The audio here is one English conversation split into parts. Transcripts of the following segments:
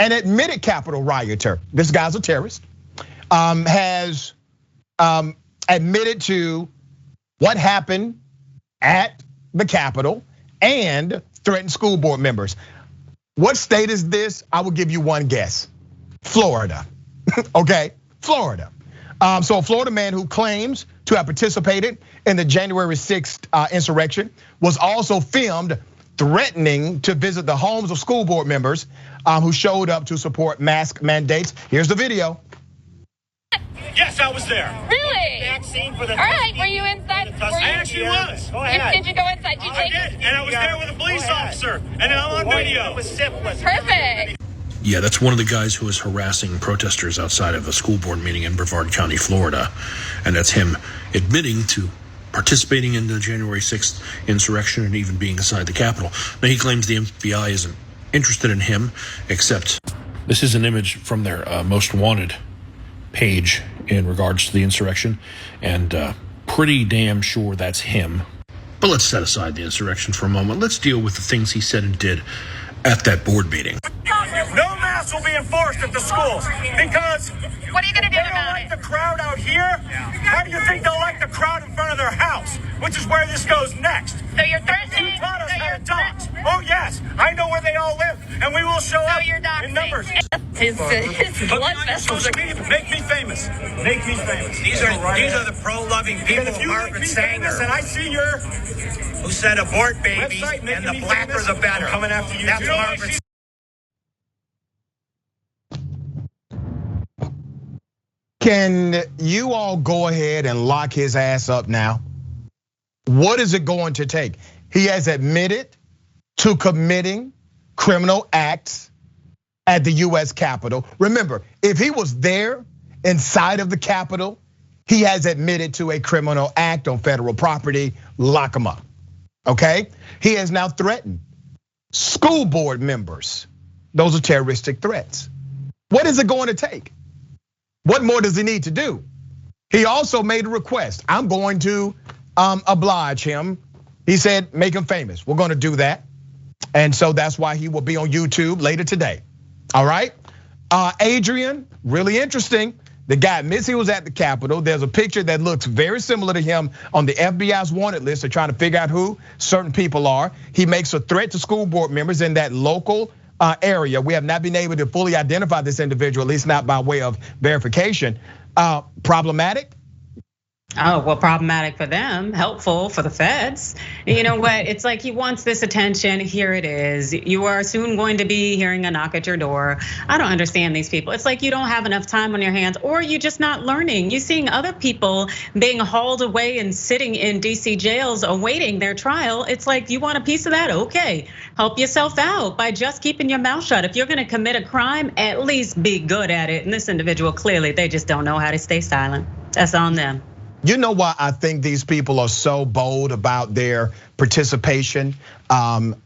an admitted Capitol Rioter, this guy's a terrorist, has admitted to what happened at the Capitol and threatened school board members. What state is this? I will give you one guess. Florida, okay, Florida. So a Florida man who claims to have participated in the January 6th insurrection was also filmed threatening to visit the homes of school board members who showed up to support mask mandates. Here's the video. Yes, I was there. Really? Vaccine for the all right, were you inside? I actually was. Go ahead. Did you go inside? Did you take I did, and I was there with a police officer, and I'm on video. It was syphilis. Perfect. Yeah, that's one of the guys who was harassing protesters outside of a school board meeting in Brevard County, Florida. And that's him admitting to participating in the January 6th insurrection and even being inside the Capitol. Now, he claims the FBI isn't interested in him, except this is an image from their most wanted page in regards to the insurrection, and pretty damn sure that's him. But let's set aside the insurrection for a moment. Let's deal with the things he said and did at that board meeting. No masks will be enforced at the schools because What are you going to do they don't about like it? the crowd out here. How do you think they'll like the crowd in front of their house, which is where this goes next? So you're threatening? You taught us So how you're to dox. Oh yes, I know where they all live, and we will show So up you're doxing. in numbers. His blood vessels are... Make me famous. Make me famous. These are the pro-loving people If of you make Margaret me famous Sanger, and I see your who said abort babies, website and making the me blacker famous, the better. I'm coming after you. That's You know what I Margaret. see? Can you all go ahead and lock his ass up now? What is it going to take? He has admitted to committing criminal acts at the US Capitol. Remember, if he was there inside of the Capitol, he has admitted to a criminal act on federal property. Lock him up, okay? He has now threatened school board members. Those are terroristic threats. What is it going to take? What more does he need to do? He also made a request. I'm going to oblige him. He said, make him famous. We're gonna do that. And so that's why he will be on YouTube later today. All right. Adrienne, really interesting. The guy admits he was at the Capitol. There's a picture that looks very similar to him on the FBI's wanted list. They're trying to figure out who certain people are. He makes a threat to school board members in that local area. We have not been able to fully identify this individual, at least not by way of verification. Problematic? Oh, well, problematic for them, helpful for the feds. You know what? It's like he wants this attention. Here it is. You are soon going to be hearing a knock at your door. I don't understand these people. It's like you don't have enough time on your hands, or you're just not learning. You're seeing other people being hauled away and sitting in DC jails awaiting their trial. It's like, you want a piece of that? Okay, help yourself out by just keeping your mouth shut. If you're gonna commit a crime, at least be good at it. And this individual, clearly, they just don't know how to stay silent. That's on them. You know why I think these people are so bold about their participation,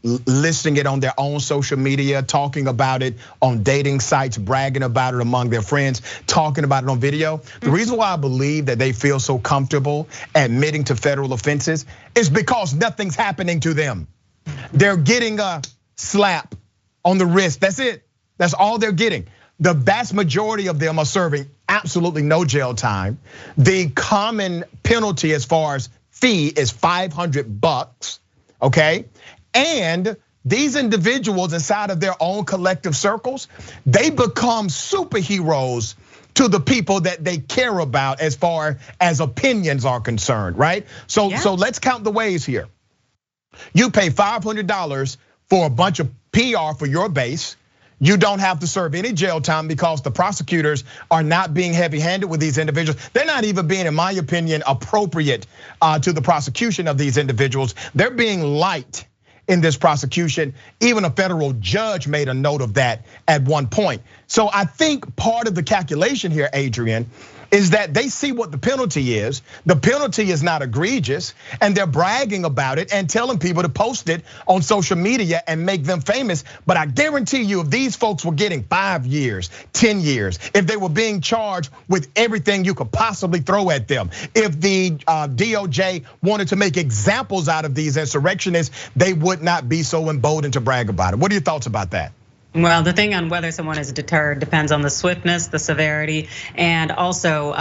listing it on their own social media, talking about it on dating sites, bragging about it among their friends, talking about it on video. The reason why I believe that they feel so comfortable admitting to federal offenses is because nothing's happening to them. They're getting a slap on the wrist, that's it. That's all they're getting. The vast majority of them are serving absolutely no jail time. The common penalty as far as fee is $500, okay? And these individuals inside of their own collective circles, they become superheroes to the people that they care about as far as opinions are concerned, right? So let's count the ways here. You pay $500 for a bunch of PR for your base. You don't have to serve any jail time because the prosecutors are not being heavy-handed with these individuals. They're not even being, in my opinion, appropriate to the prosecution of these individuals. They're being light in this prosecution. Even a federal judge made a note of that at one point. So I think part of the calculation here, Adrienne, is that they see what the penalty is. The penalty is not egregious, and they're bragging about it and telling people to post it on social media and make them famous. But I guarantee you, if these folks were getting 5 years, 10 years, if they were being charged with everything you could possibly throw at them, if the DOJ wanted to make examples out of these insurrectionists, they would not be so emboldened to brag about it. What are your thoughts about that? Well, the thing on whether someone is deterred depends on the swiftness, the severity, and also,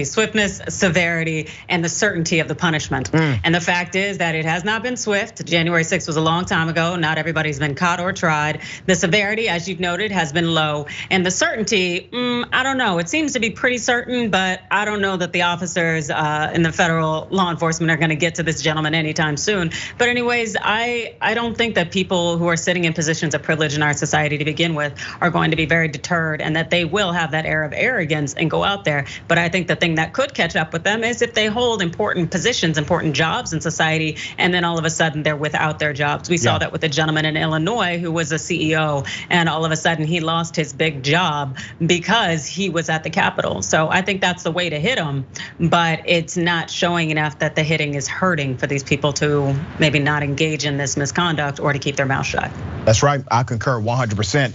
swiftness, severity, and the certainty of the punishment. And the fact is that it has not been swift. January 6th was a long time ago. Not everybody's been caught or tried. The severity, as you've noted, has been low. And the certainty, I don't know. It seems to be pretty certain, but I don't know that the officers in the federal law enforcement are gonna get to this gentleman anytime soon. But anyways, I don't think that people who are sitting in positions of privilege in our society to begin with are going to be very deterred, and that they will have that air of arrogance and go out there. But I think the thing that could catch up with them is if they hold important positions, important jobs in society, and then all of a sudden they're without their jobs. We saw that with a gentleman in Illinois who was a CEO, and all of a sudden he lost his big job because he was at the Capitol. So I think that's the way to hit him, but it's not showing enough that the hitting is hurting for these people to maybe not engage in this misconduct or to keep their mouth shut. That's right, I concur 100%.